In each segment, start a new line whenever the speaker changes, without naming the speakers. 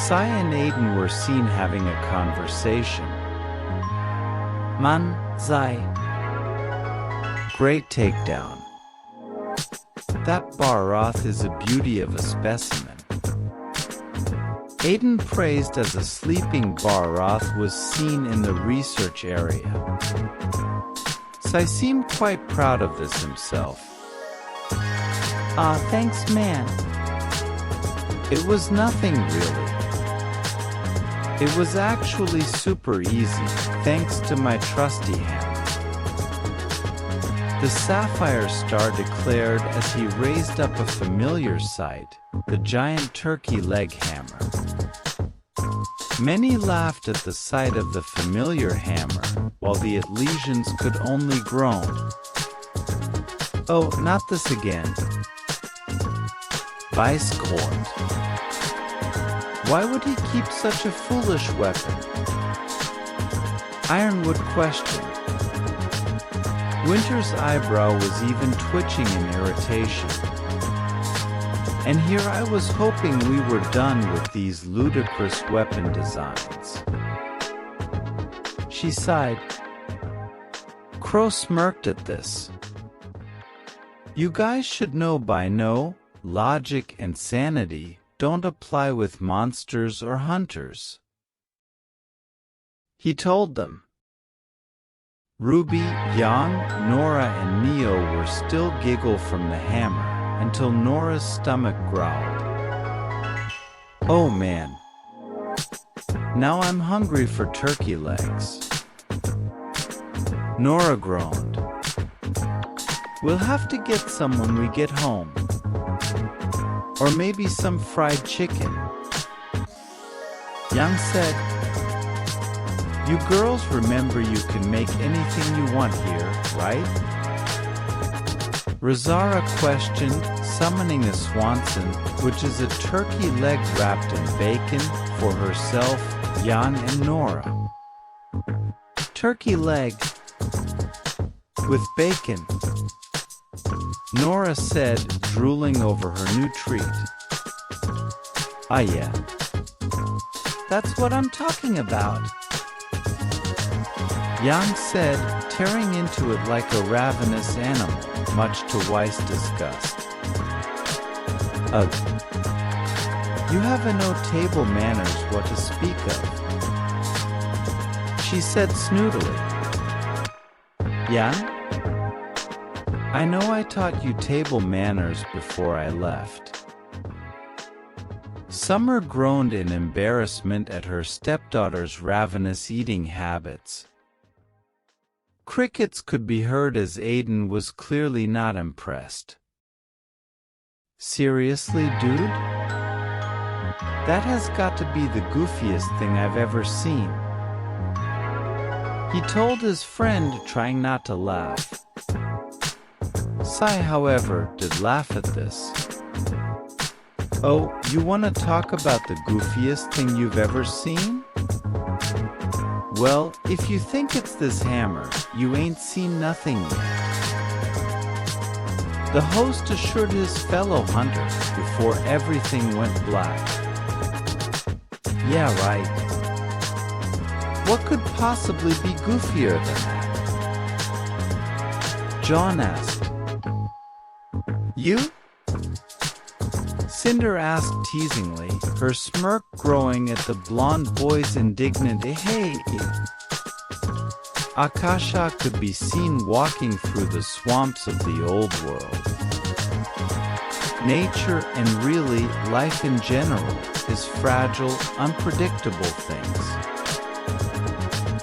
Sai and Aiden were seen having a conversation. Man, Sai. Great takedown. That Barath is a beauty of a specimen. Aiden praised as a sleeping Barath was seen in the research area. Sai seemed quite proud of this himself. Thanks, man. It was nothing really. It was actually super easy, thanks to my trusty hammer. The Sapphire Star declared as he raised up a familiar sight, the giant turkey leg hammer. Many laughed at the sight of the familiar hammer, while the Atlesians could only groan. Oh, not this again. Vice Court. Why would he keep such a foolish weapon? Ironwood questioned. Winter's eyebrow was even twitching in irritation. And here I was hoping we were done with these ludicrous weapon designs. She sighed. Crow smirked at this. You guys should know by now, logic and sanity don't apply with monsters or hunters. He told them. Ruby, Yang, Nora, and Neo were still giggle from the hammer, until Nora's stomach growled. Oh man. Now I'm hungry for turkey legs. Nora groaned. We'll have to get some when we get home. Or maybe some fried chicken. Yang said, you girls remember you can make anything you want here, right? Rosara questioned, summoning a Swanson, which is a turkey leg wrapped in bacon, for herself, Jan and Nora. Turkey leg with bacon, Nora said, drooling over her new treat. Ah yeah. That's what I'm talking about. Yang said, tearing into it like a ravenous animal, much to Weiss' disgust. Ugh. You have no table manners what to speak of. She said snootily. Yang? I know I taught you table manners before I left. Summer groaned in embarrassment at her stepdaughter's ravenous eating habits. Crickets could be heard as Aiden was clearly not impressed. Seriously, dude? That has got to be the goofiest thing I've ever seen. He told his friend, trying not to laugh. Sai, however, did laugh at this. Oh, you want to talk about the goofiest thing you've ever seen? Well, if you think it's this hammer, you ain't seen nothing yet. The host assured his fellow hunter before everything went black. Yeah, right. What could possibly be goofier than that? John asked. You? Cinder asked teasingly, her smirk growing at the blonde boy's indignant "Hey!" Akasha could be seen walking through the swamps of the old world. Nature, and really life in general, is fragile, unpredictable things.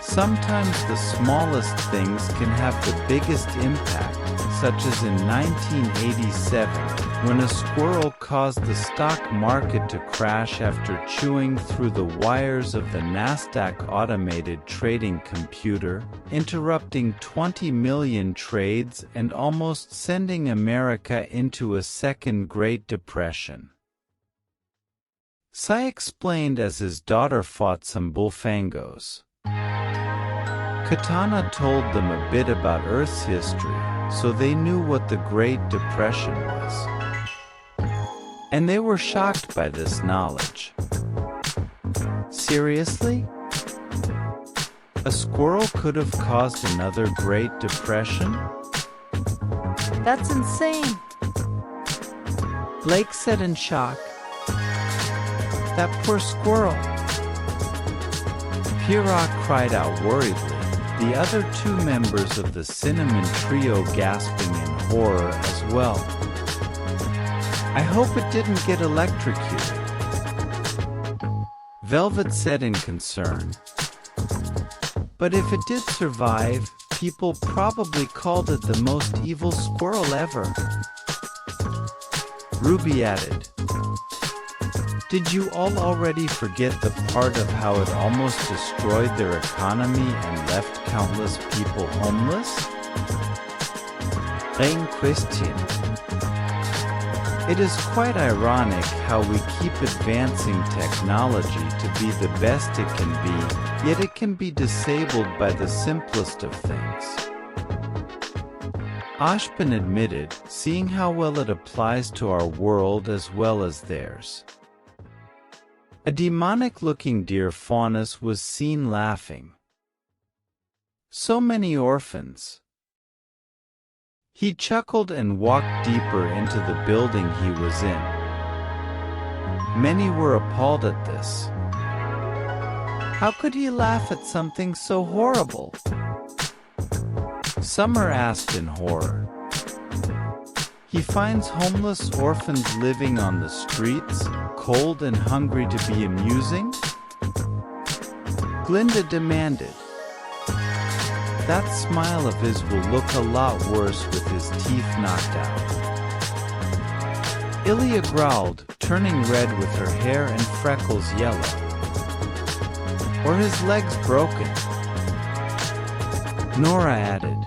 Sometimes the smallest things can have the biggest impact, such as in 1987, when a squirrel caused the stock market to crash after chewing through the wires of the NASDAQ automated trading computer, interrupting 20 million trades and almost sending America into a second Great Depression. Sai explained as his daughter fought some bullfangos. Katana told them a bit about Earth's history, so they knew what the Great Depression was. And they were shocked by this knowledge. Seriously? A squirrel could have caused another Great Depression?
That's insane, Blake said in shock. That poor squirrel.
Pierrot cried out worriedly, the other two members of the cinnamon trio gasping in horror as well. I hope it didn't get electrocuted, Velvet said in concern. But if it did survive, people probably called it the most evil squirrel ever. RWBY added, did you all already forget the part of how it almost destroyed their economy and left countless people homeless? Plain question. It is quite ironic how we keep advancing technology to be the best it can be, yet it can be disabled by the simplest of things. Ashbin admitted, seeing how well it applies to our world as well as theirs. A demonic-looking deer faunus was seen laughing. So many orphans. He chuckled and walked deeper into the building he was in. Many were appalled at this. How could he laugh at something so horrible? Summer asked in horror. He finds homeless orphans living on the streets, cold and hungry to be amusing? Glinda demanded. That smile of his will look a lot worse with his teeth knocked out. Ilya growled, turning red with her hair and freckles yellow. Or his legs broken. Nora added.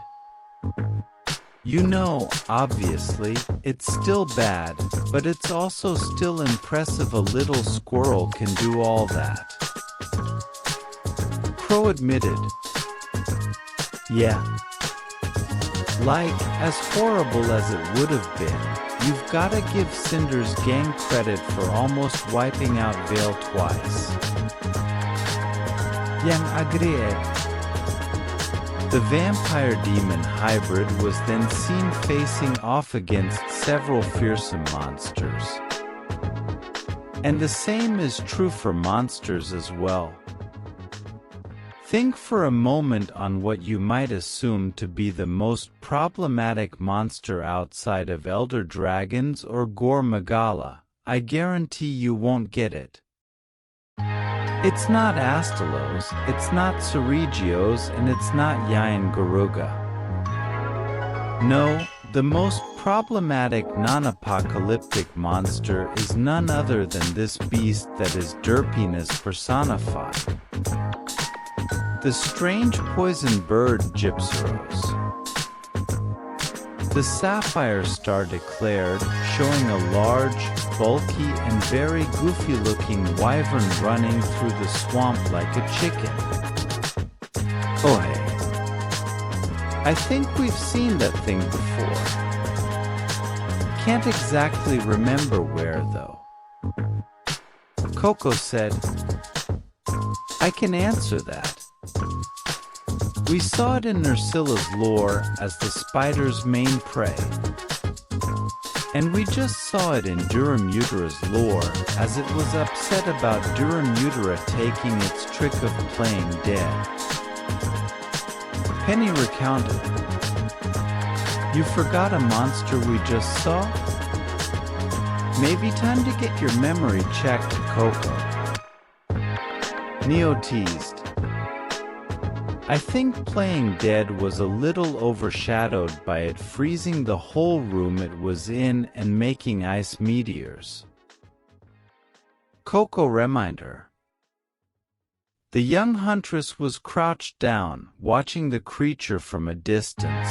You know, obviously, it's still bad, but it's also still impressive a little squirrel can do all that. Crow admitted. Yeah. Like, as horrible as it would have been, you've gotta give Cinder's gang credit for almost wiping out Vale twice. Yang agreed. The vampire-demon hybrid was then seen facing off against several fearsome monsters. And the same is true for monsters as well. Think for a moment on what you might assume to be the most problematic monster outside of elder dragons or Gore Magala. I guarantee you won't get it. It's not Astalos, it's not Ceregios, and it's not Yain Garuga. No, the most problematic non-apocalyptic monster is none other than this beast that is derpiness personified. The strange poison bird Gypceros. The sapphire star declared, showing a large, bulky and very goofy-looking wyvern running through the swamp like a chicken. Oh hey. I think we've seen that thing before. Can't exactly remember where though. Coco said, I can answer that. We saw it in Nersilla's lore as the spider's main prey. And we just saw it in Durumutera's lore as it was upset about Durumutera taking its trick of playing dead. Penny recounted. You forgot a monster we just saw? Maybe time to get your memory checked, Coco. Neo teased. I think playing dead was a little overshadowed by it freezing the whole room it was in and making ice meteors. Coco reminded her. The young huntress was crouched down, watching the creature from a distance.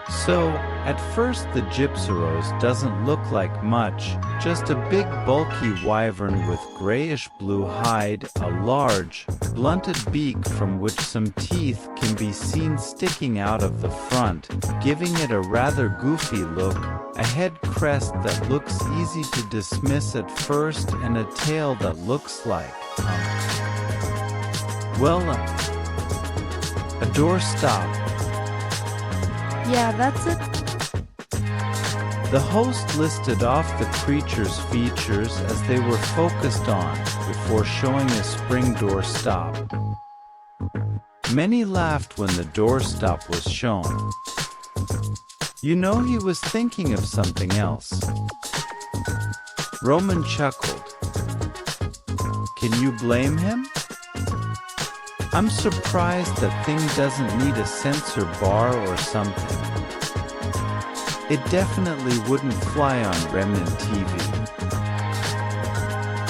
So, at first the Gypceros doesn't look like much, just a big bulky wyvern with grayish-blue hide, a large, blunted beak from which some teeth can be seen sticking out of the front, giving it a rather goofy look, a head crest that looks easy to dismiss at first, and a tail that looks like, a doorstop.
Yeah, that's it.
The host listed off the creature's features as they were focused on, before showing a spring doorstop. Many laughed when the doorstop was shown. You know he was thinking of something else. Roman chuckled. Can you blame him? I'm surprised that thing doesn't need a censor bar or something. It definitely wouldn't fly on Remnant TV.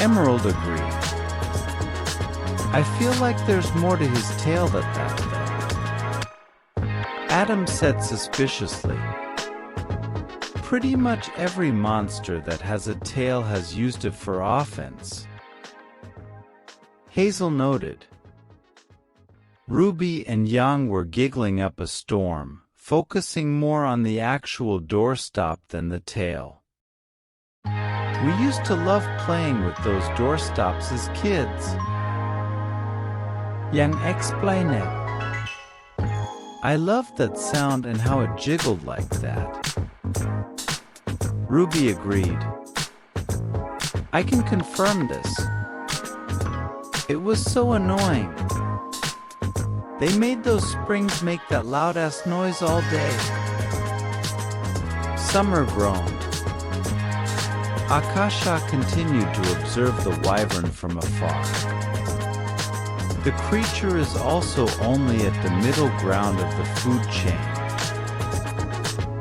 Emerald agreed. I feel like there's more to his tail than that, though. Adam said suspiciously. Pretty much every monster that has a tail has used it for offense. Hazel noted. Ruby and Yang were giggling up a storm, focusing more on the actual doorstop than the tail. We used to love playing with those doorstops as kids. Yang explained it. I loved that sound and how it jiggled like that. Ruby agreed. I can confirm this. It was so annoying. They made those springs make that loud-ass noise all day. Summer groaned. Akasha continued to observe the wyvern from afar. The creature is also only at the middle ground of the food chain.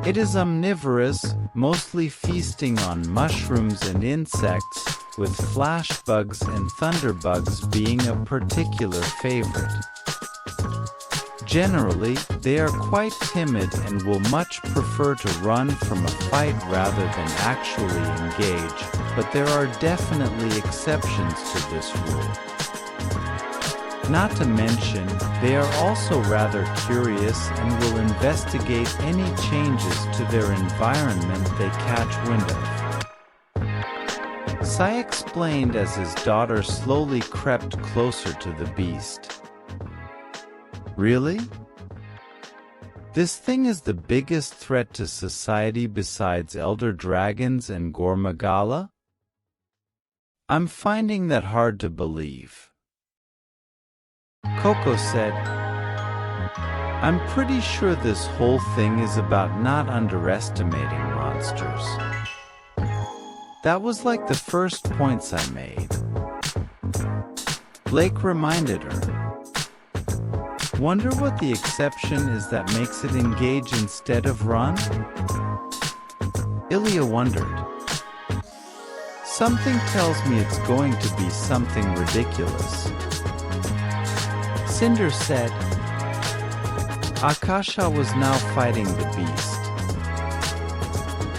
It is omnivorous, mostly feasting on mushrooms and insects, with flash bugs and thunderbugs being a particular favorite. Generally, they are quite timid and will much prefer to run from a fight rather than actually engage, but there are definitely exceptions to this rule. Not to mention, they are also rather curious and will investigate any changes to their environment they catch wind of. Sai explained as his daughter slowly crept closer to the beast. Really? This thing is the biggest threat to society besides elder dragons and Gormagala? I'm finding that hard to believe. Coco said, I'm pretty sure this whole thing is about not underestimating monsters. That was like the first points I made. Blake reminded her. Wonder what the exception is that makes it engage instead of run? Ilya wondered. Something tells me it's going to be something ridiculous. Cinder said. Akasha was now fighting the beast.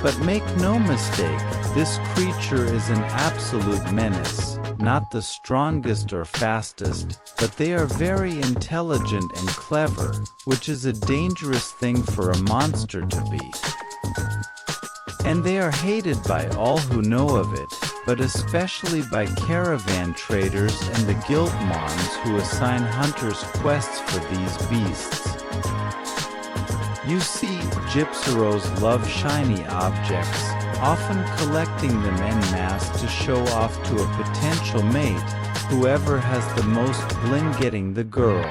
But make no mistake, this creature is an absolute menace. Not the strongest or fastest, but they are very intelligent and clever, which is a dangerous thing for a monster to beat. And they are hated by all who know of it, but especially by caravan traders and the guild moms who assign hunters quests for these beasts. You see, Gypceros love shiny objects, often collecting them en masse to show off to a potential mate, whoever has the most bling getting the girl.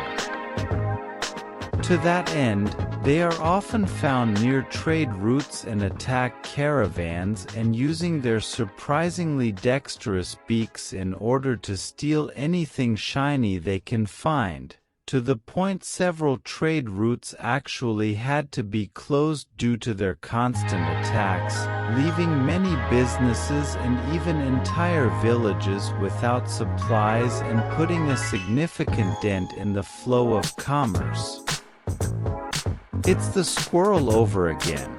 To that end, they are often found near trade routes and attack caravans and using their surprisingly dexterous beaks in order to steal anything shiny they can find. To the point several trade routes actually had to be closed due to their constant attacks, leaving many businesses and even entire villages without supplies and putting a significant dent in the flow of commerce. It's the squirrel over again.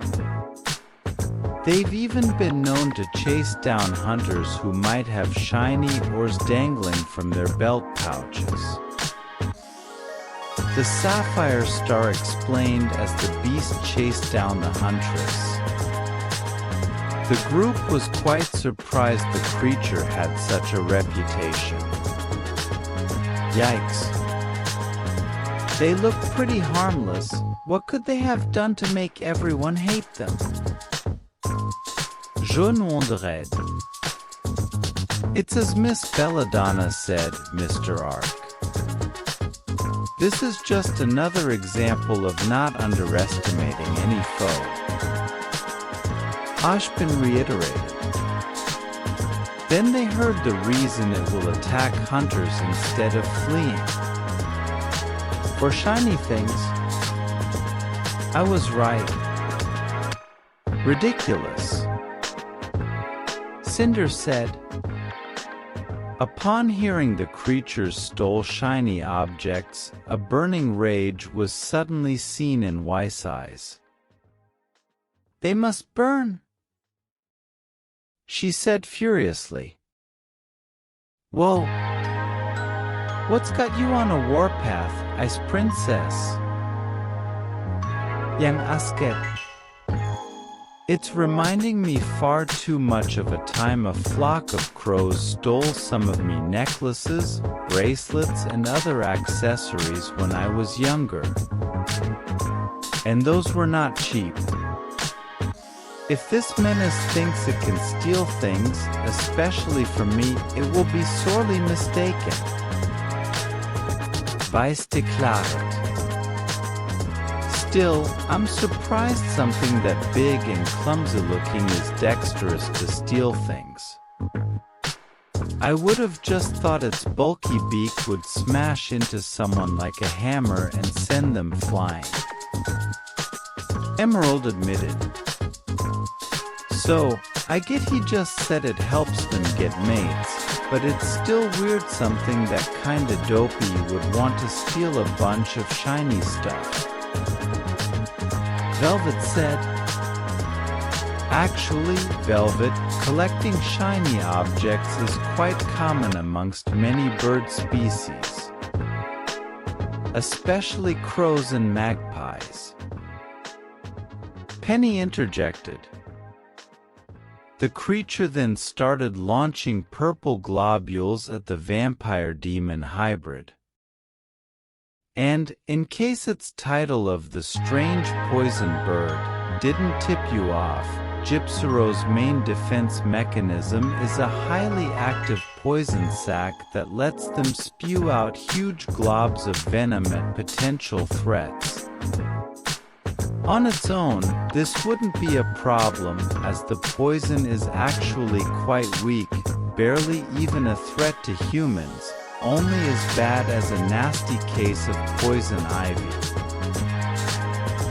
They've even been known to chase down hunters who might have shiny ores dangling from their belt pouches. The sapphire star explained as the beast chased down the huntress. The group was quite surprised the creature had such a reputation. Yikes. They look pretty harmless. What could they have done to make everyone hate them? Jaune red. It's as Miss Belladonna said, Mr. Ark. This is just another example of not underestimating any foe. Ashbin reiterated. Then they heard the reason it will attack hunters instead of fleeing. For shiny things, I was right. Ridiculous. Cinder said. Upon hearing the creatures stole shiny objects, a burning rage was suddenly seen in Weiss' eyes. They must burn, she said furiously. Whoa! What's got you on a warpath, Ice Princess? Yang asket. It's reminding me far too much of a time a flock of crows stole some of me necklaces, bracelets, and other accessories when I was younger. And those were not cheap. If this menace thinks it can steal things, especially from me, it will be sorely mistaken. Weiß deklaret. Still, I'm surprised something that big and clumsy-looking is dexterous to steal things. I would have just thought its bulky beak would smash into someone like a hammer and send them flying. Emerald admitted. So, I get he just said it helps them get mates, but it's still weird something that kinda dopey would want to steal a bunch of shiny stuff. Velvet said. Actually, Velvet, collecting shiny objects is quite common amongst many bird species, especially crows and magpies. Penny interjected. The creature then started launching purple globules at the vampire-demon hybrid. And, in case its title of The Strange Poison Bird didn't tip you off, Gypceros' main defense mechanism is a highly active poison sac that lets them spew out huge globs of venom at potential threats. On its own, this wouldn't be a problem, as the poison is actually quite weak, barely even a threat to humans, only as bad as a nasty case of poison ivy.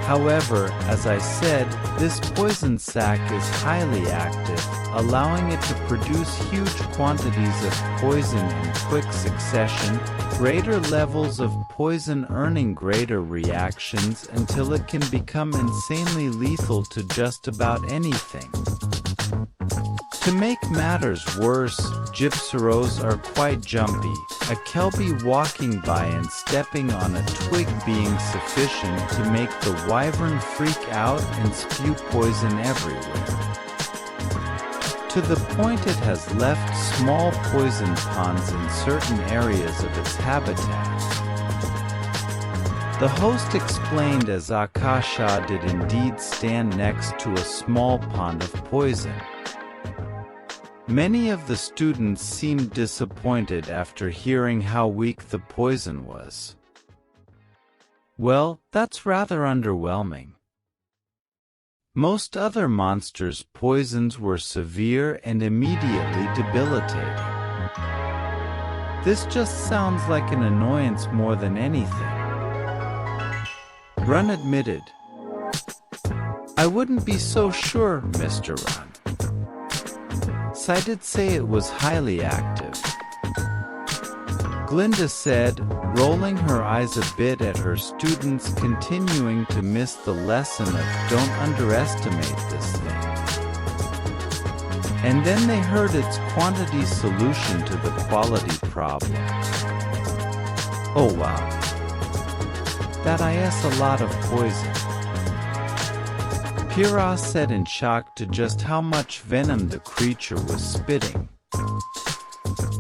However, as I said, this poison sac is highly active, allowing it to produce huge quantities of poison in quick succession, greater levels of poison earning greater reactions until it can become insanely lethal to just about anything. To make matters worse, Gypceros are quite jumpy, a kelpie walking by and stepping on a twig being sufficient to make the wyvern freak out and spew poison everywhere. To the point it has left small poison ponds in certain areas of its habitat. The host explained as Akasha did indeed stand next to a small pond of poison. Many of the students seemed disappointed after hearing how weak the poison was. Well, that's rather underwhelming. Most other monsters' poisons were severe and immediately debilitating. This just sounds like an annoyance more than anything. Run admitted. I wouldn't be so sure, Mr. Run. I did say it was highly active. Glinda said, rolling her eyes a bit at her students continuing to miss the lesson of don't underestimate this thing. And then they heard its quantity solution to the quality problem. Oh wow. That is a lot of poison. Gypceros said in shock to just how much venom the creature was spitting.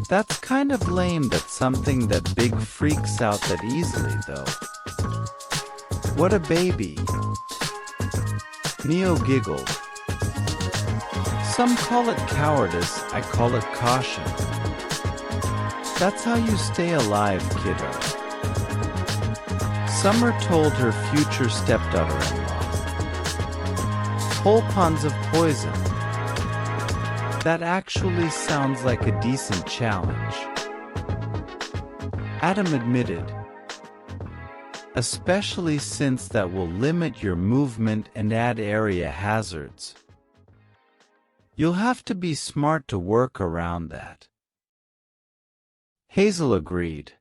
That's kind of lame that something that big freaks out that easily though. What a baby. Neo giggled. Some call it cowardice, I call it caution. That's how you stay alive, kiddo. Summer told her future stepdaughter-in-law. Whole ponds of poison. That actually sounds like a decent challenge. Adam admitted. Especially since that will limit your movement and add area hazards. You'll have to be smart to work around that. Hazel agreed.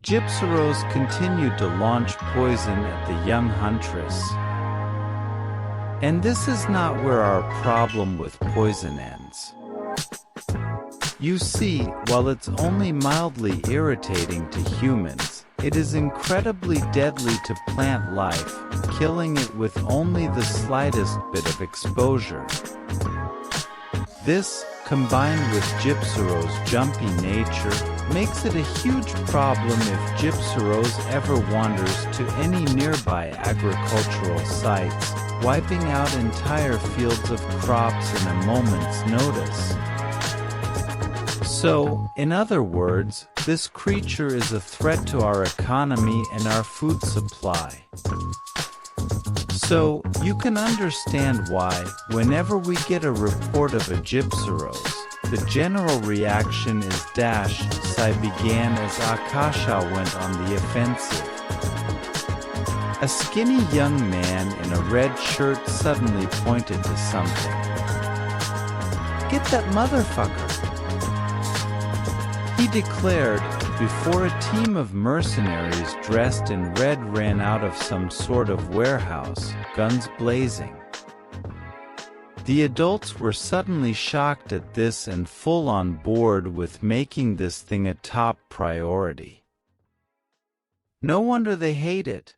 Gypceros continued to launch poison at the young huntress. And this is not where our problem with poison ends. You see, while it's only mildly irritating to humans, it is incredibly deadly to plant life, killing it with only the slightest bit of exposure. This, combined with Gypceros' jumpy nature, makes it a huge problem if Gypceros ever wanders to any nearby agricultural sites, wiping out entire fields of crops in a moment's notice. So, in other words, this creature is a threat to our economy and our food supply. So, you can understand why, whenever we get a report of a Gypceros, the general reaction is dash, Sai began as Akasha went on the offensive. A skinny young man in a red shirt suddenly pointed to something. Get that motherfucker! He declared, before a team of mercenaries dressed in red ran out of some sort of warehouse, guns blazing. The adults were suddenly shocked at this and full on board with making this thing a top priority. No wonder they hate it.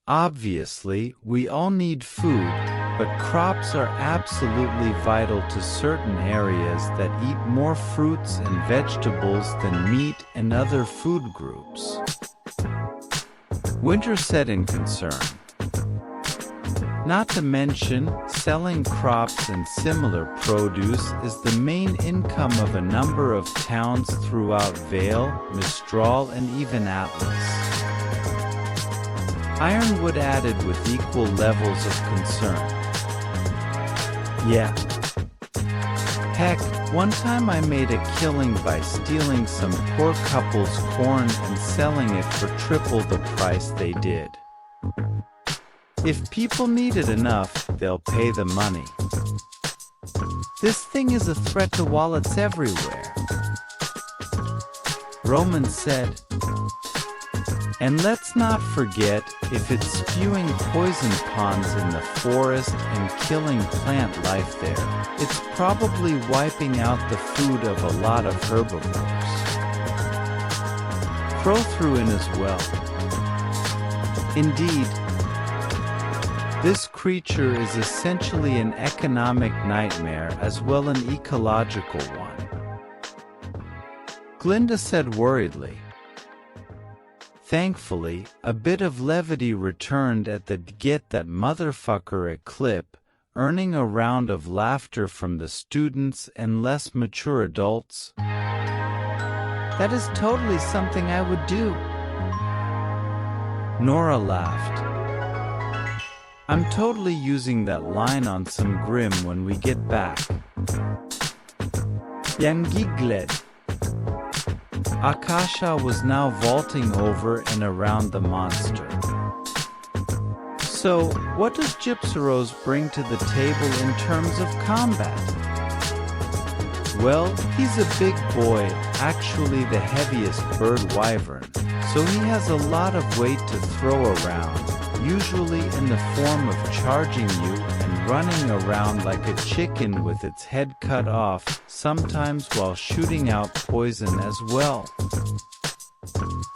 Obviously, we all need food, but crops are absolutely vital to certain areas that eat more fruits and vegetables than meat and other food groups. Winter said in concern. Not to mention, selling crops and similar produce is the main income of a number of towns throughout Vale, Mistral, and even Atlas. Ironwood added with equal levels of concern. Yeah. Heck, one time I made a killing by stealing some poor couple's corn and selling it for triple the price they did. If people need it enough, they'll pay the money. This thing is a threat to wallets everywhere. Roman said. And let's not forget, if it's spewing poison ponds in the forest and killing plant life there, it's probably wiping out the food of a lot of herbivores. Crow threw in as well. Indeed, this creature is essentially an economic nightmare as well an ecological one. Glinda said worriedly. Thankfully, a bit of levity returned at the "get that motherfucker" clip, earning a round of laughter from the students and less mature adults. That is totally something I would do. Nora laughed. I'm totally using that line on some Grim when we get back. Yang giggled. Akasha was now vaulting over and around the monster. So, what does Gypceros bring to the table in terms of combat? Well, he's a big boy, actually the heaviest bird wyvern, so he has a lot of weight to throw around, usually in the form of charging you and running around like a chicken with its head cut off, sometimes while shooting out poison as well.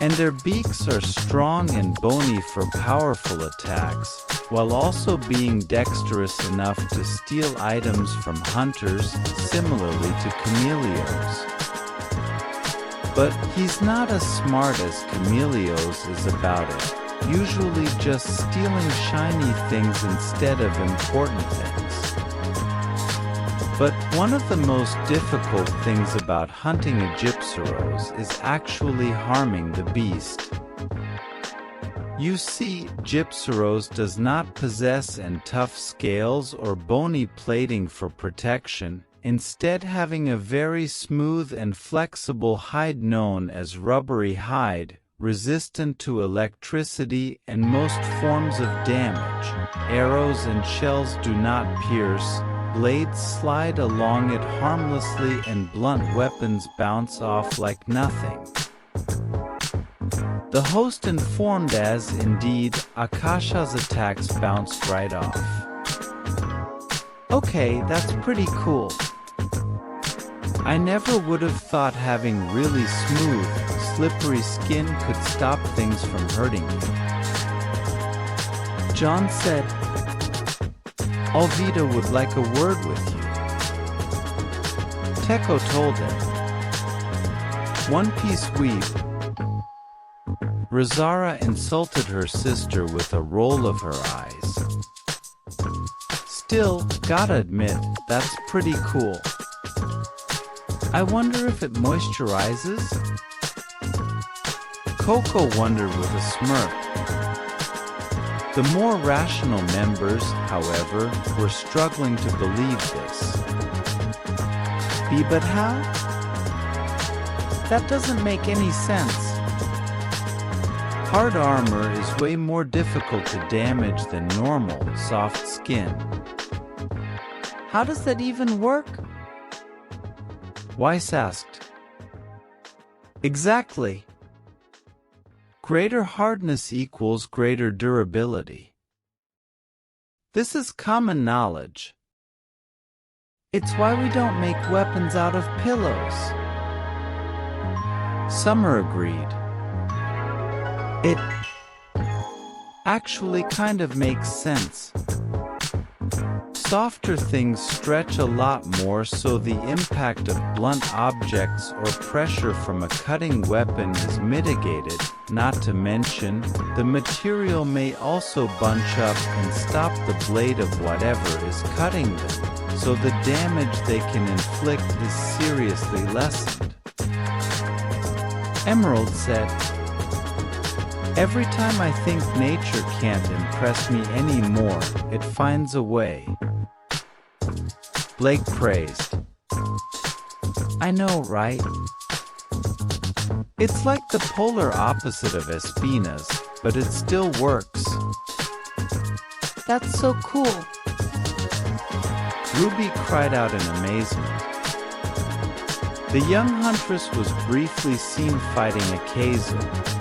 And their beaks are strong and bony for powerful attacks, while also being dexterous enough to steal items from hunters, similarly to chameleons. But he's not as smart as chameleons is about it, usually just stealing shiny things instead of important things. But one of the most difficult things about hunting a Gypceros is actually harming the beast. You see, Gypceros does not possess tough scales or bony plating for protection, instead having a very smooth and flexible hide known as rubbery hide, resistant to electricity and most forms of damage. Arrows and shells do not pierce, blades slide along it harmlessly and blunt weapons bounce off like nothing. The host informed as, indeed, Akasha's attacks bounced right off. Okay, that's pretty cool. I never would have thought having really smooth, slippery skin could stop things from hurting me. John said, Alvita would like a word with you. Teko told him. One Piece weep. Razara insulted her sister with a roll of her eyes. Still, gotta admit, that's pretty cool. I wonder if it moisturizes? Coco wondered with a smirk. The more rational members, however, were struggling to believe this. But how? That doesn't make any sense. Hard armor is way more difficult to damage than normal, soft skin. How does that even work? Weiss asked. Exactly. Greater hardness equals greater durability. This is common knowledge. It's why we don't make weapons out of pillows. Summer agreed. It actually kind of makes sense. Softer things stretch a lot more, so the impact of blunt objects or pressure from a cutting weapon is mitigated, not to mention, the material may also bunch up and stop the blade of whatever is cutting them, so the damage they can inflict is seriously lessened. Emerald said, Every time I think nature can't impress me anymore, it finds a way. Blake praised. I know, right? It's like the polar opposite of Espinas, but it still works. That's so cool. Ruby cried out in amazement. The young huntress was briefly seen fighting a Keizu.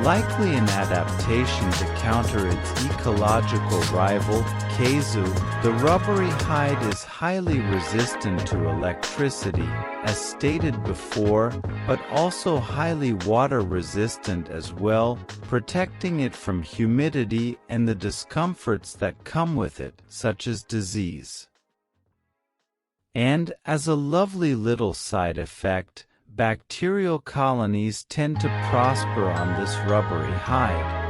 Likely an adaptation to counter its ecological rival, Keizu, the rubbery hide is highly resistant to electricity, as stated before, but also highly water resistant as well, protecting it from humidity and the discomforts that come with it, such as disease. And, as a lovely little side effect, bacterial colonies tend to prosper on this rubbery hide.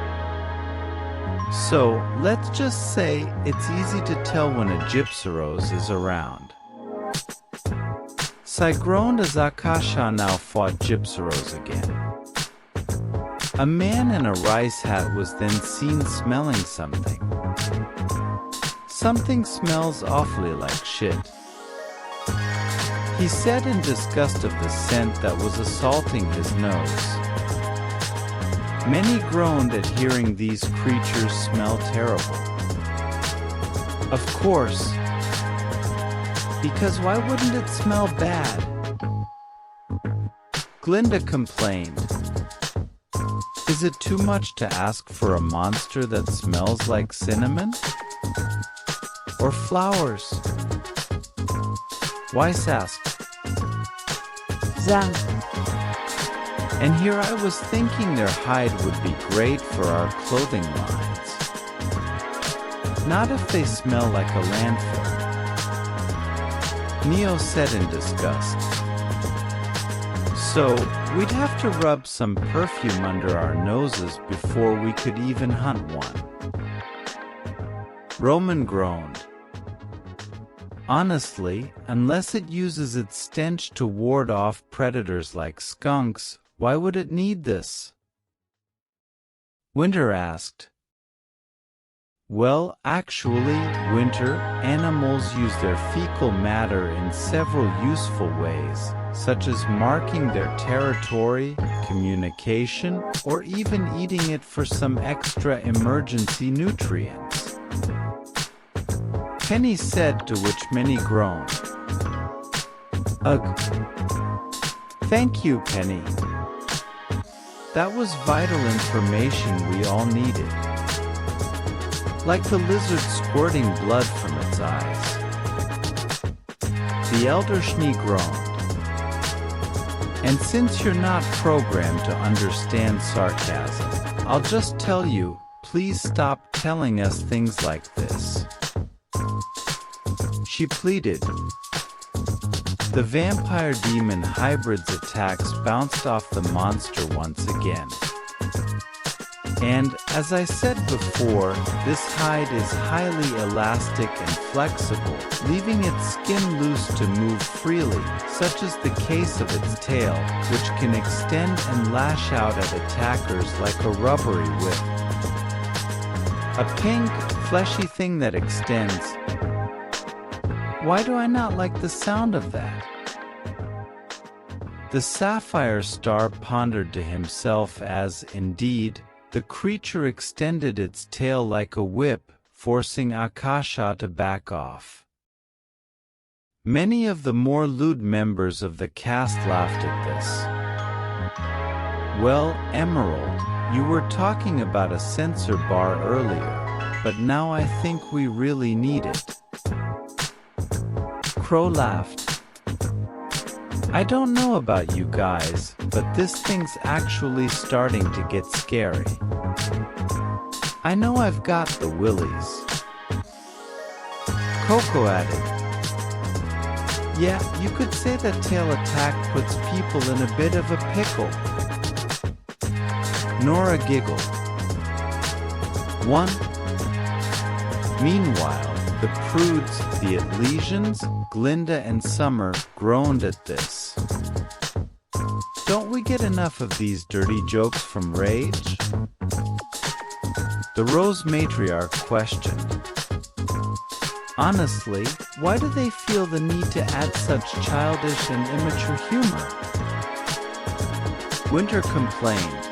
So, let's just say it's easy to tell when a Gypceros is around. Groaned as Akasha now fought Gypceros again. A man in a rice hat was then seen smelling something. Something smells awfully like shit. He said in disgust of the scent that was assaulting his nose. Many groaned at hearing these creatures smell terrible. Of course, Because why wouldn't it smell bad? Glinda complained. Is it too much to ask for a monster that smells like cinnamon? Or flowers? Weiss asked.
Zang.
And here I was thinking their hide would be great for our clothing lines. Not if they smell like a landfill. Neo said in disgust. So, we'd have to rub some perfume under our noses before we could even hunt one. Roman groaned. Honestly, unless it uses its stench to ward off predators like skunks, why would it need this? Winter asked. Well, actually, Winter, animals use their fecal matter in several useful ways, such as marking their territory, communication, or even eating it for some extra emergency nutrients. Penny said, to which many groaned. Ugh. Thank you, Penny. That was vital information we all needed. Like the lizard squirting blood from its eyes. The elder Schnee groaned. And since you're not programmed to understand sarcasm, I'll just tell you, please stop telling us things like this. She pleaded. The vampire demon hybrid's attacks bounced off the monster once again. And, as I said before, this hide is highly elastic and flexible, leaving its skin loose to move freely, such as the case of its tail, which can extend and lash out at attackers like a rubbery whip. A pink, fleshy thing that extends. Why do I not like the sound of that? The sapphire star pondered to himself as, indeed, the creature extended its tail like a whip, forcing Akasha to back off. Many of the more lewd members of the cast laughed at this. Well, Emerald, you were talking about a censor bar earlier, but now I think we really need it. Crow laughed. I don't know about you guys, but this thing's actually starting to get scary. I know I've got the willies. Coco added. Yeah, you could say that tail attack puts people in a bit of a pickle. Nora giggled. One. Meanwhile, the prudes, the Elysians, Glinda and Summer groaned at this. Don't we get enough of these dirty jokes from Rage? The Rose Matriarch questioned. Honestly, why do they feel the need to add such childish and immature humor? Winter complained.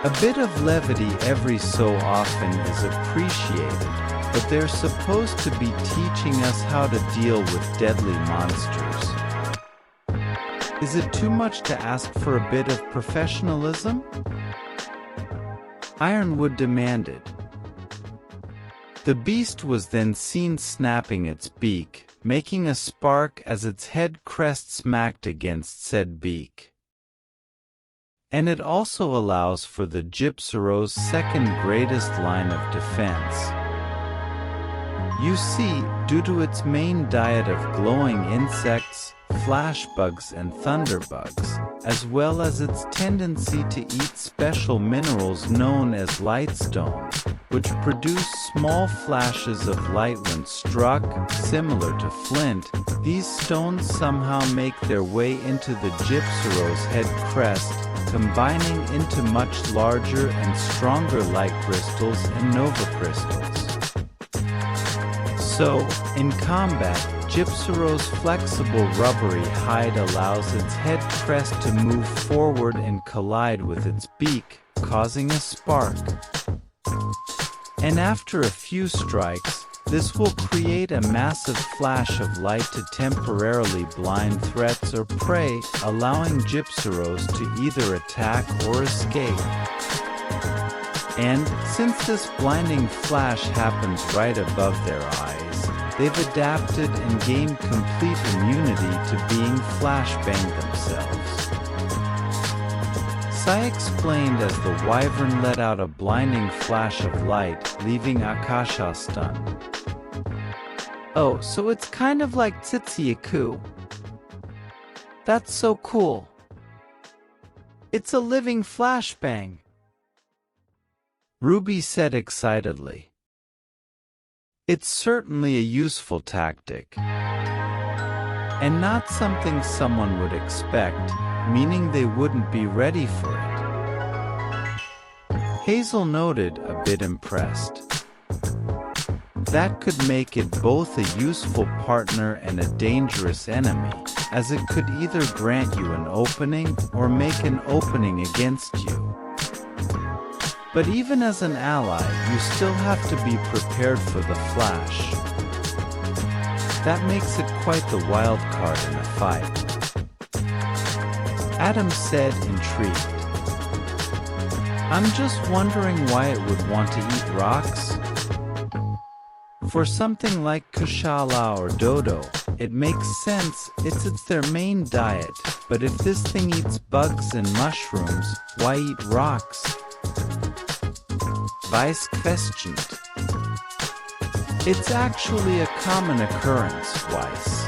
A bit of levity every so often is appreciated, but they're supposed to be teaching us how to deal with deadly monsters. Is it too much to ask for a bit of professionalism? Ironwood demanded. The beast was then seen snapping its beak, making a spark as its head crest smacked against said beak. And it also allows for the Gypceros' second greatest line of defense. You see, due to its main diet of glowing insects, flashbugs and thunderbugs, as well as its tendency to eat special minerals known as lightstones, which produce small flashes of light when struck, similar to flint, these stones somehow make their way into the Gypceros' head crest, combining into much larger and stronger light crystals and nova crystals. So, in combat, Gypceros' flexible rubbery hide allows its head crest to move forward and collide with its beak, causing a spark. And after a few strikes, This will create a massive flash of light to temporarily blind threats or prey, allowing Gypceros to either attack or escape. And, since this blinding flash happens right above their eyes, they've adapted and gained complete immunity to being flashbanged themselves. Sai explained as the wyvern let out a blinding flash of light, leaving Akasha stunned.
Oh, so it's kind of like Tsitsiaku. That's so cool. It's a living flashbang,
RWBY said excitedly. It's certainly a useful tactic, and not something someone would expect, meaning they wouldn't be ready for it. Hazel noted, a bit impressed. That could make it both a useful partner and a dangerous enemy, as it could either grant you an opening or make an opening against you. But even as an ally, you still have to be prepared for the flash. That makes it quite the wild card in a fight. Adam said, intrigued. I'm just wondering why it would want to eat rocks? For something like Kushala or Dodo, it makes sense, it's their main diet, but if this thing eats bugs and mushrooms, why eat rocks? Vice questioned. It's actually a common occurrence, Weiss.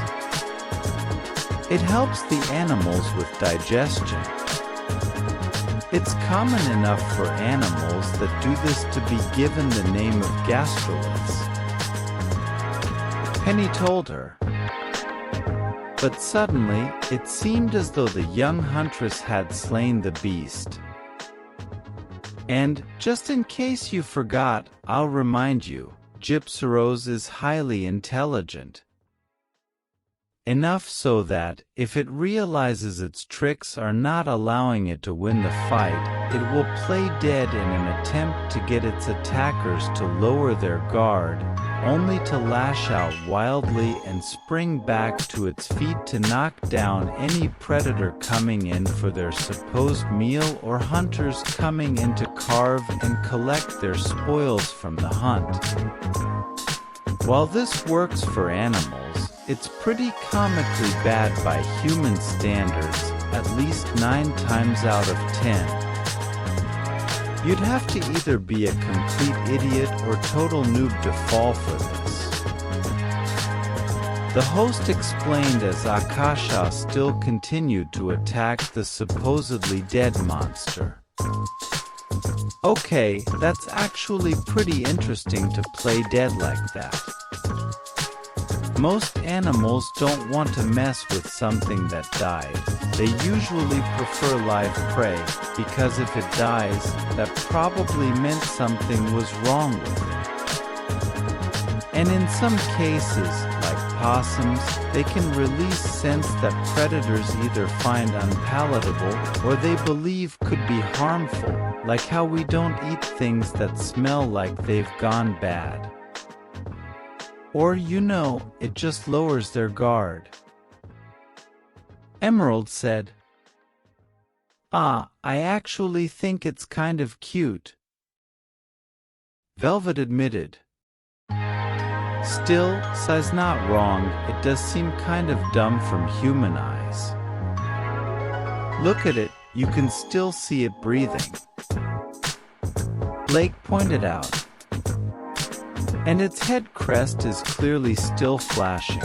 It helps the animals with digestion. It's common enough for animals that do this to be given the name of gastroliths. Penny told her. But suddenly, it seemed as though the young huntress had slain the beast. And, just in case you forgot, I'll remind you, Gypceros is highly intelligent. Enough so that, if it realizes its tricks are not allowing it to win the fight, it will play dead in an attempt to get its attackers to lower their guard, only to lash out wildly and spring back to its feet to knock down any predator coming in for their supposed meal or hunters coming in to carve and collect their spoils from the hunt. While this works for animals, it's pretty comically bad by human standards, at least 9 times out of 10. You'd have to either be a complete idiot or total noob to fall for this. The host explained as Akasha still continued to attack the supposedly dead monster. Okay, that's actually pretty interesting to play dead like that. Most animals don't want to mess with something that died. They usually prefer live prey, because if it dies, that probably meant something was wrong with it. And in some cases, like possums, they can release scents that predators either find unpalatable or they believe could be harmful, like how we don't eat things that smell like they've gone bad. Or, it just lowers their guard. Emerald said, I actually think it's kind of cute. Velvet admitted. Still, Sai's not wrong, it does seem kind of dumb from human eyes. Look at it, you can still see it breathing. Blake pointed out. And its head crest is clearly still flashing.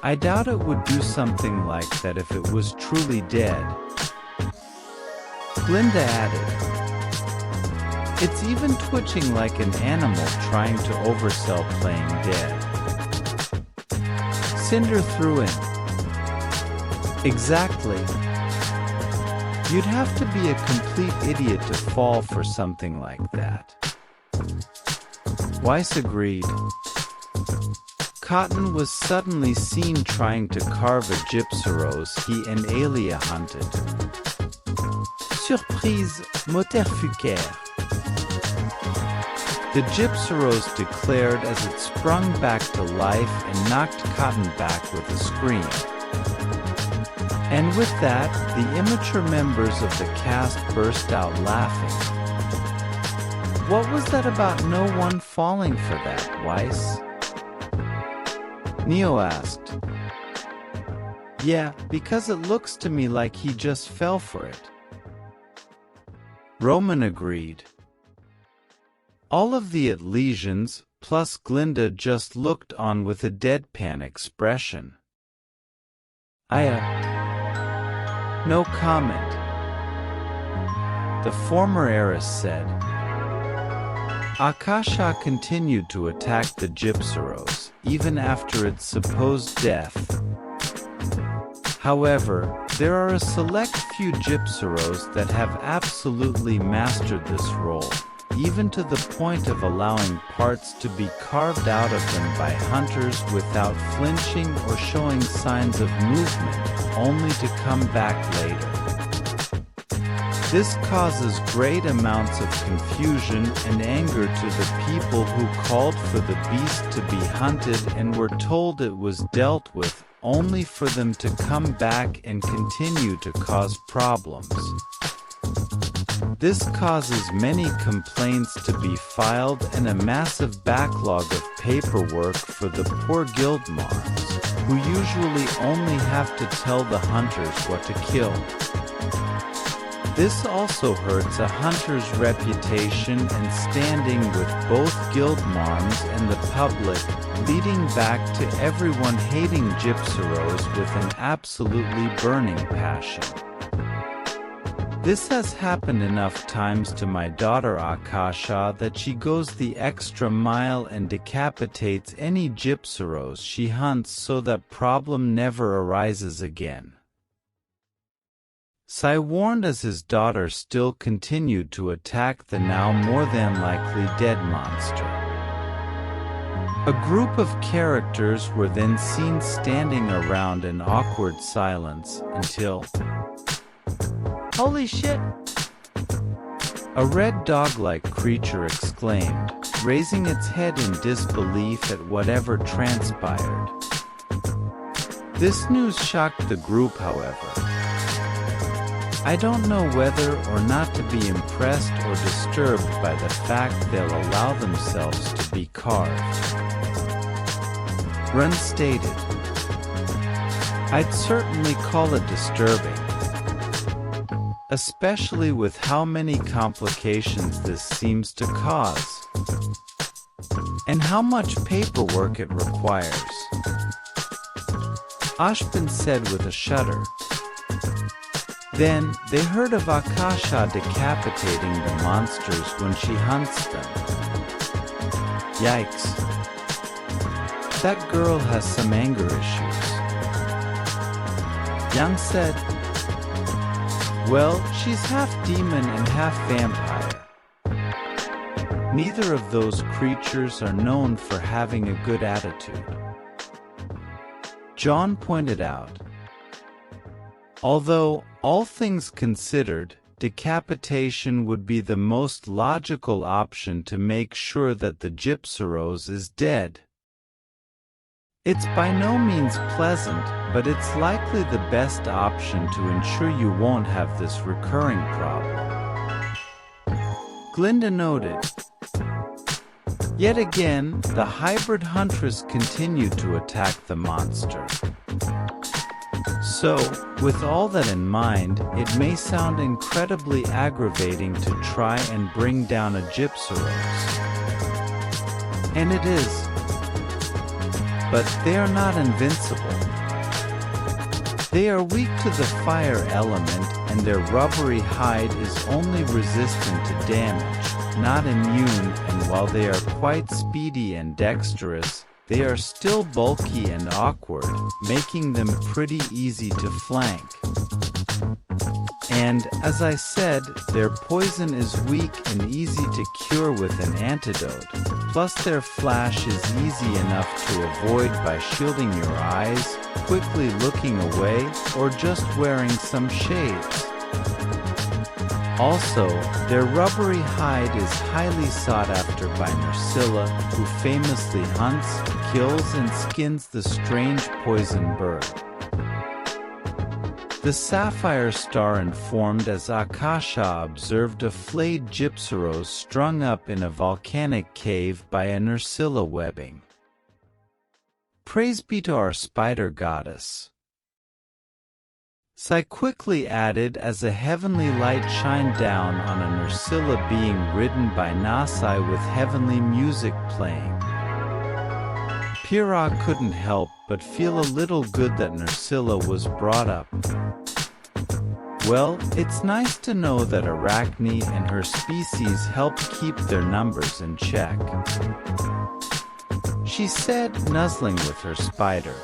I doubt it would do something like that if it was truly dead. Glinda added. It's even twitching like an animal trying to oversell playing dead. Cinder threw in. Exactly. You'd have to be a complete idiot to fall for something like that. Weiss agreed. Cotton was suddenly seen trying to carve a Gypceros he and Alia hunted. Surprise, Moterfuker. the Gypceros declared as it sprung back to life and knocked Cotton back with a scream. And with that, the immature members of the cast burst out laughing. "What was that about no one falling for that, Weiss?" Neo asked. "Yeah, because it looks to me like he just fell for it." Roman agreed. All of the Atlesians, plus Glinda, just looked on with a deadpan expression. No comment. The former heiress said. Akasha continued to attack the Gypceros, even after its supposed death. However, there are a select few Gypceros that have absolutely mastered this role, even to the point of allowing parts to be carved out of them by hunters without flinching or showing signs of movement, only to come back later. This causes great amounts of confusion and anger to the people who called for the beast to be hunted and were told it was dealt with, only for them to come back and continue to cause problems. This causes many complaints to be filed and a massive backlog of paperwork for the poor guildmarms, who usually only have to tell the hunters what to kill. This also hurts a hunter's reputation and standing with both guildmarms and the public, leading back to everyone hating Gypceros with an absolutely burning passion. This has happened enough times to my daughter Akasha that she goes the extra mile and decapitates any Gypceros she hunts so that problem never arises again. Sai warned as his daughter still continued to attack the now more than likely dead monster. A group of characters were then seen standing around in awkward silence until... "Holy shit!" a red dog-like creature exclaimed, raising its head in disbelief at whatever transpired. This news shocked the group, however. I don't know whether or not to be impressed or disturbed by the fact they'll allow themselves to be carved. Run stated. I'd certainly call it disturbing, especially with how many complications this seems to cause, and how much paperwork it requires. Ashbin said with a shudder. Then, they heard of Akasha decapitating the monsters when she hunts them. Yikes. That girl has some anger issues. Yang said, well, she's half demon and half vampire. Neither of those creatures are known for having a good attitude. John pointed out. Although, all things considered, decapitation would be the most logical option to make sure that the Gypceros is dead. It's by no means pleasant, but it's likely the best option to ensure you won't have this recurring problem. Glinda noted. Yet again, the hybrid huntress continued to attack the monster. So, with all that in mind, it may sound incredibly aggravating to try and bring down a Gypceros. And it is. But they are not invincible. They are weak to the fire element, and their rubbery hide is only resistant to damage, not immune, and while they are quite speedy and dexterous, they are still bulky and awkward, making them pretty easy to flank. And, as I said, their poison is weak and easy to cure with an antidote, plus their flash is easy enough to avoid by shielding your eyes, quickly looking away, or just wearing some shades. Also, their rubbery hide is highly sought after by Nursilla, who famously hunts, kills and skins the strange poison bird. The Sapphire Star informed as Akasha observed a flayed Gypceros strung up in a volcanic cave by a Nursilla webbing. Praise be to our spider goddess. Sai quickly added as a heavenly light shined down on a Nursilla being ridden by Nasai with heavenly music playing. Pyrrha couldn't help but feel a little good that Nursilla was brought up. Well, it's nice to know that Arachne and her species help keep their numbers in check, she said, nuzzling with her spider.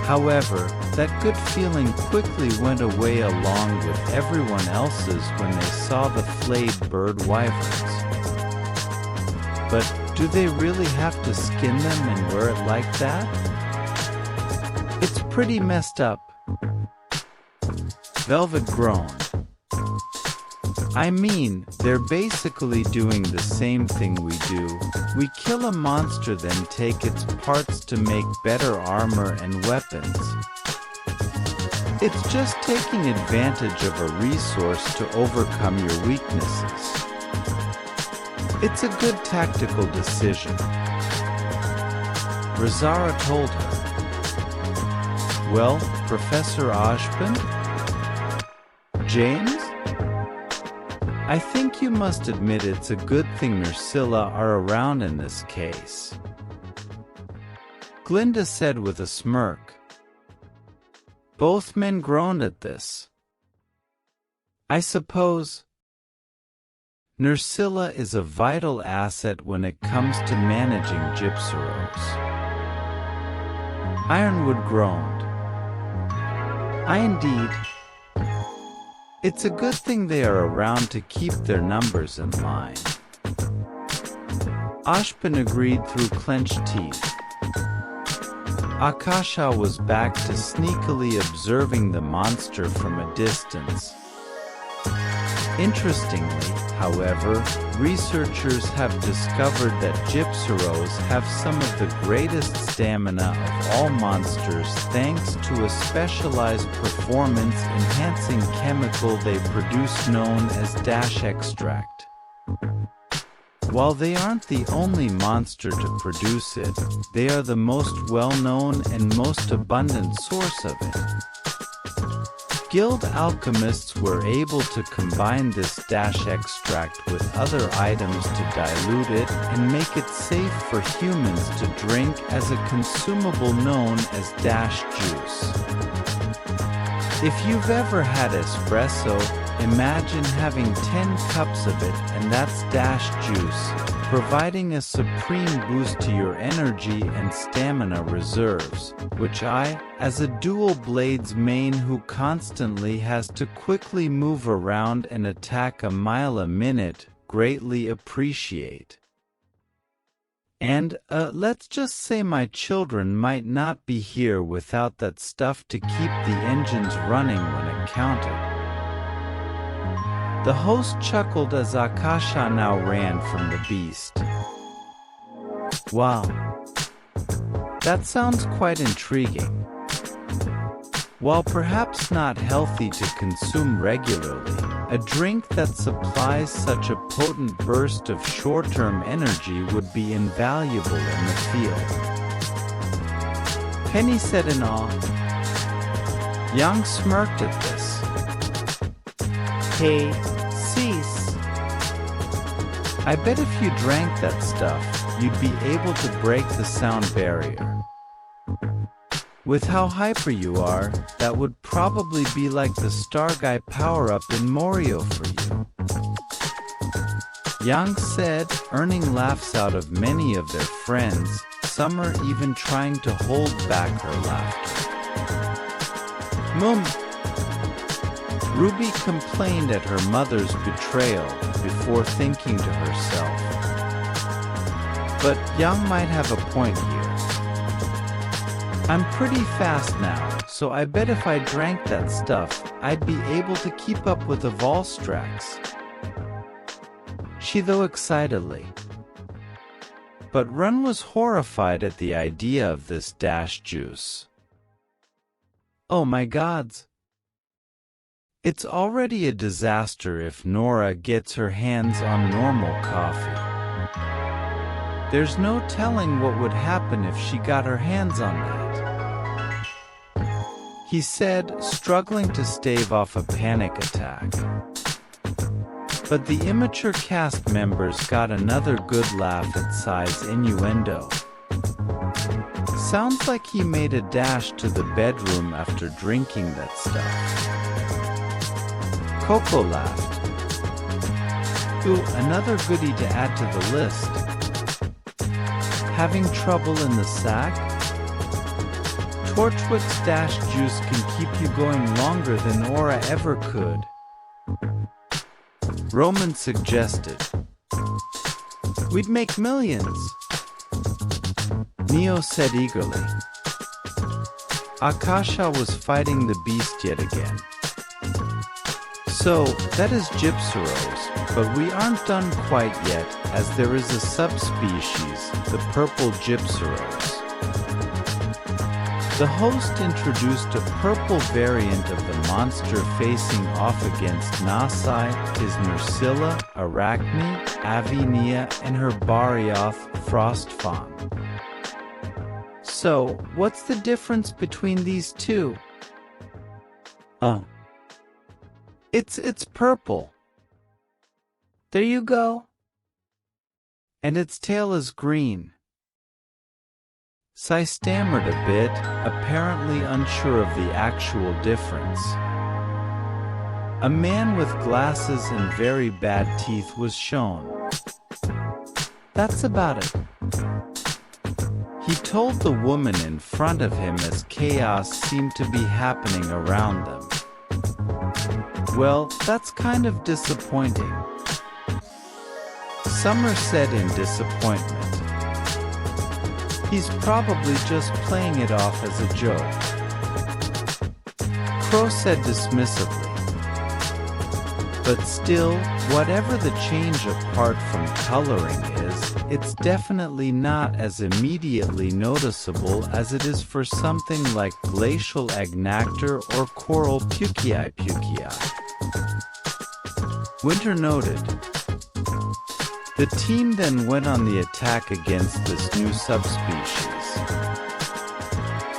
However, that good feeling quickly went away along with everyone else's when they saw the flayed bird wyverns. But do they really have to skin them and wear it like that? It's pretty messed up. Velvet groaned. I mean, they're basically doing the same thing we do. We kill a monster, then take its parts to make better armor and weapons. It's just taking advantage of a resource to overcome your weaknesses. It's a good tactical decision, Razara told her. Well, Professor Ashpin? James? I think you must admit it's a good thing Nursilla are around in this case, Glinda said with a smirk. Both men groaned at this. I suppose Nursilla is a vital asset when it comes to managing Gypceros. Ironwood groaned. Indeed. It's a good thing they are around to keep their numbers in line. Ashpin agreed through clenched teeth. Akasha was back to sneakily observing the monster from a distance. Interestingly, however, researchers have discovered that Gypceros have some of the greatest stamina of all monsters thanks to a specialized performance-enhancing chemical they produce known as dash extract. While they aren't the only monster to produce it, they are the most well-known and most abundant source of it. Guild alchemists were able to combine this dash extract with other items to dilute it and make it safe for humans to drink as a consumable known as dash juice. If you've ever had espresso, imagine having 10 cups of it, and that's dash juice, providing a supreme boost to your energy and stamina reserves, which I, as a dual blades main who constantly has to quickly move around and attack a mile a minute, greatly appreciate. And, let's just say my children might not be here without that stuff to keep the engines running when it counted. The host chuckled as Akasha now ran from the beast. Wow. That sounds quite intriguing. While perhaps not healthy to consume regularly, a drink that supplies such a potent burst of short-term energy would be invaluable in the field. Penny said in awe. Yang smirked at this. Hey, cease. I bet if you drank that stuff, you'd be able to break the sound barrier. With how hyper you are, that would probably be like the Star Guy power-up in Mario for you. Yang said, earning laughs out of many of their friends, some are even trying to hold back her laughter. Ruby complained at her mother's betrayal before thinking to herself. But Yang might have a point here. I'm pretty fast now, so I bet if I drank that stuff, I'd be able to keep up with the Volstrax. She though excitedly. But Run was horrified at the idea of this dash juice. Oh my gods! It's already a disaster if Nora gets her hands on normal coffee. There's no telling what would happen if she got her hands on that, he said, struggling to stave off a panic attack. But the immature cast members got another good laugh at Sai's innuendo. Sounds like he made a dash to the bedroom after drinking that stuff. Coco laughed. Ooh, another goodie to add to the list. Having trouble in the sack? Torchwick's dash juice can keep you going longer than Aura ever could, Roman suggested. We'd make millions, Neo said eagerly. Akasha was fighting the beast yet again. So, that is Gypceros, but we aren't done quite yet, as there is a subspecies, the purple Gypceros. The host introduced a purple variant of the monster facing off against Nasai, his Nursilla, Arachne, Avinia, and her Barioth, Frostfawn. So, what's the difference between these two? Oh. It's purple. There you go. And its tail is green. Sai stammered a bit, apparently unsure of the actual difference. A man with glasses and very bad teeth was shown. That's about it, he told the woman in front of him as chaos seemed to be happening around them. Well, that's kind of disappointing, Summer said in disappointment. He's probably just playing it off as a joke, Crow said dismissively. But still, whatever the change apart from coloring is, it's definitely not as immediately noticeable as it is for something like glacial agnactor or coral pucei. Winter noted. The team then went on the attack against this new subspecies.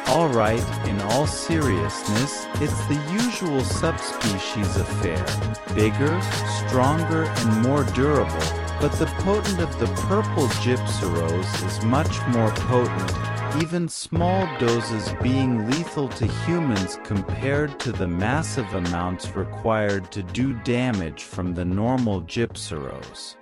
Alright, in all seriousness, it's the usual subspecies affair. Bigger, stronger, and more durable, but the potent of the purple Gypceros is much more potent, even small doses being lethal to humans compared to the massive amounts required to do damage from the normal Gypceros.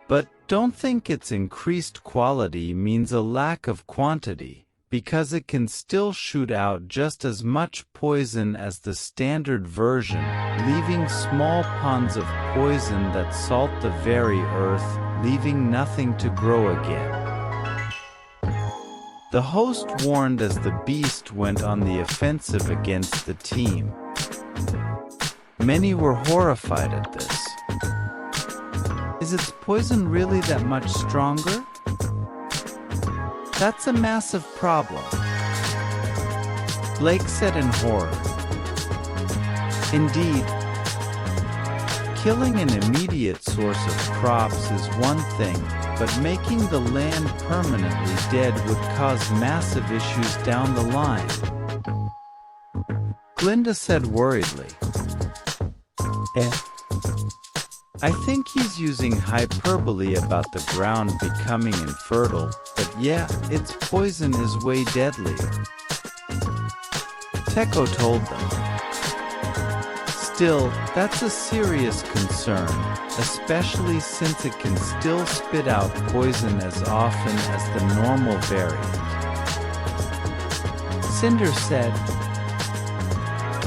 But don't think its increased quality means a lack of quantity, because it can still shoot out just as much poison as the standard version, leaving small ponds of poison that salt the very earth, leaving nothing to grow again. The host warned as the beast went on the offensive against the team. Many were horrified at this. Is its poison really that much stronger? That's a massive problem, Blake said in horror. Indeed, killing an immediate source of crops is one thing, but making the land permanently dead would cause massive issues down the line, Glinda said worriedly. I think he's using hyperbole about the ground becoming infertile, but yeah, its poison is way deadlier, Teko told them. Still, that's a serious concern, especially since it can still spit out poison as often as the normal variant. Cinder said,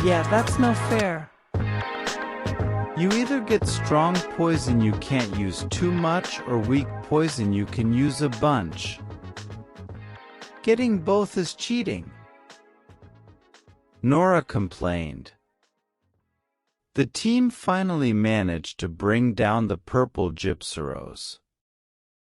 yeah, that's no fair. You either get strong poison you can't use too much or weak poison you can use a bunch. Getting both is cheating, Nora complained. The team finally managed to bring down the purple Gypceros.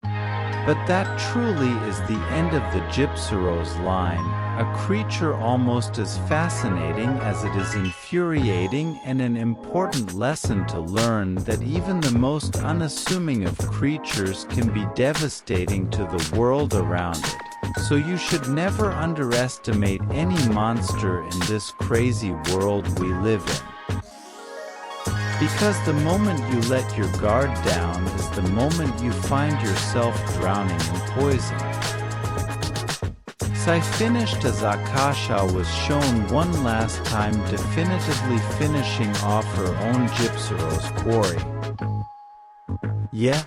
But that truly is the end of the Gypceros line, a creature almost as fascinating as it is infuriating, and an important lesson to learn that even the most unassuming of creatures can be devastating to the world around it. So you should never underestimate any monster in this crazy world we live in. Because the moment you let your guard down is the moment you find yourself drowning in poison. So I finished as Akasha was shown one last time definitively finishing off her own Gypceros quarry. Yeah.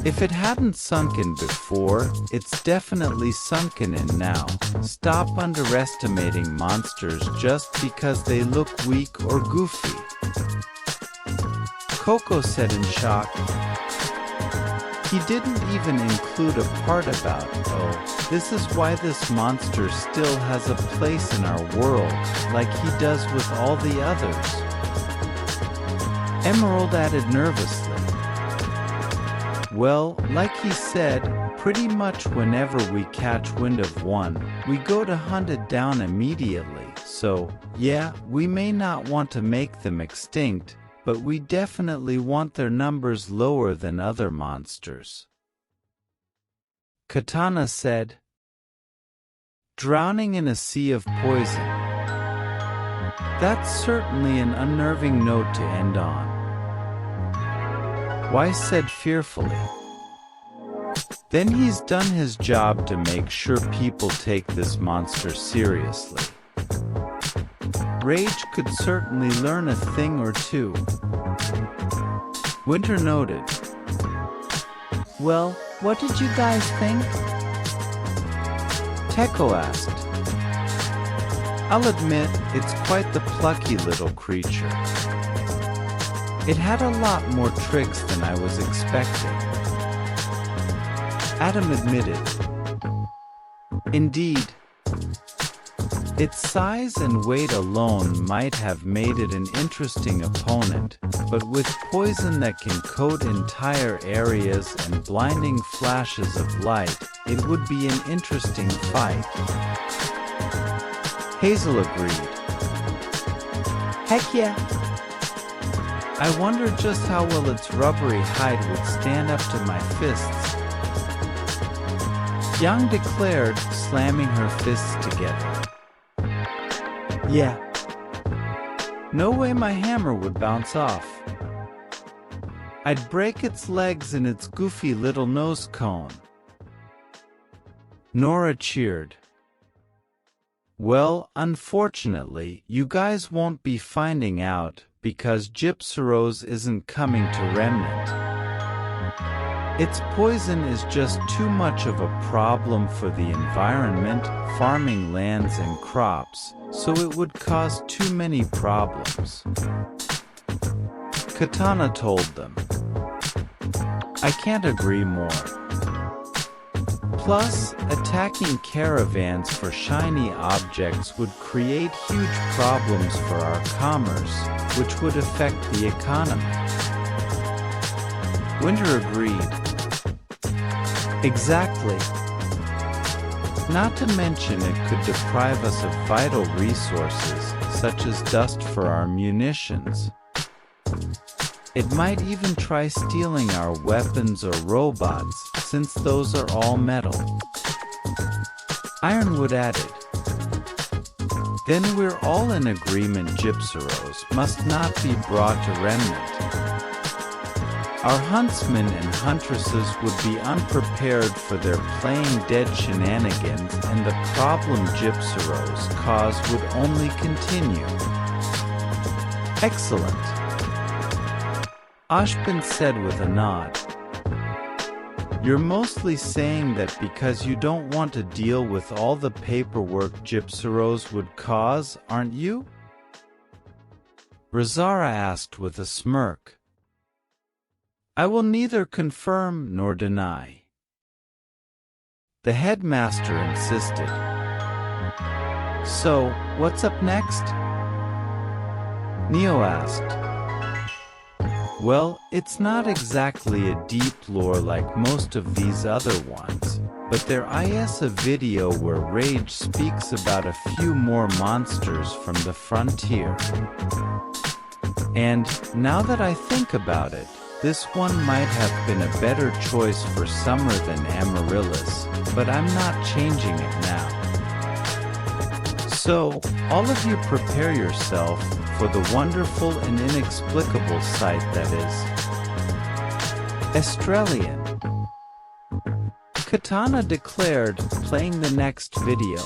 If it hadn't sunken before, it's definitely sunken in now. Stop underestimating monsters just because they look weak or goofy. Coco said in shock. He didn't even include a part about, oh, this is why this monster still has a place in our world, like he does with all the others. Emerald added nervously. Well, like he said, pretty much whenever we catch wind of one, we go to hunt it down immediately. So, yeah, we may not want to make them extinct, but we definitely want their numbers lower than other monsters. Katana said, drowning in a sea of poison. That's certainly an unnerving note to end on. Weiss said fearfully. Then he's done his job to make sure people take this monster seriously. Rage could certainly learn a thing or two. Winter noted.
Well, what did you guys think?
Teko asked. I'll admit, it's quite the plucky little creature. It had a lot more tricks than I was expecting. Adam admitted. Indeed. Its size and weight alone might have made it an interesting opponent, but with poison that can coat entire areas and blinding flashes of light, it would be an interesting fight. Hazel agreed.
Heck yeah.
I wonder just how well its rubbery hide would stand up to my fists. Yang declared, slamming her fists together. Yeah. No way my hammer would bounce off. I'd break its legs and its goofy little nose cone. Nora cheered. Well, unfortunately, you guys won't be finding out, because Gypceros isn't coming to Remnant. Its poison is just too much of a problem for the environment, farming lands and crops, so it would cause too many problems. Katana told them. I can't agree more. Plus, attacking caravans for shiny objects would create huge problems for our commerce, which would affect the economy. Winter agreed. Exactly. Not to mention it could deprive us of vital resources, such as dust for our munitions. It might even try stealing our weapons or robots, since those are all metal. Ironwood added. Then we're all in agreement Gypceros must not be brought to Remnant. Our huntsmen and huntresses would be unprepared for their playing dead shenanigans, and the problem Gypceros cause would only continue. Excellent. Ashbin said with a nod. You're mostly saying that because you don't want to deal with all the paperwork Gypceros would cause, aren't you? Razara asked with a smirk. I will neither confirm nor deny. the headmaster insisted. "So, what's up next?" Neo asked. "Well, it's not exactly a deep lore like most of these other ones, but there is a video where Rage speaks about a few more monsters from the frontier. And, now that I think about it, this one might have been a better choice for summer than Amaryllis, but I'm not changing it now. So, all of you prepare yourself for the wonderful and inexplicable sight that is Australian," Katana declared, playing the next video.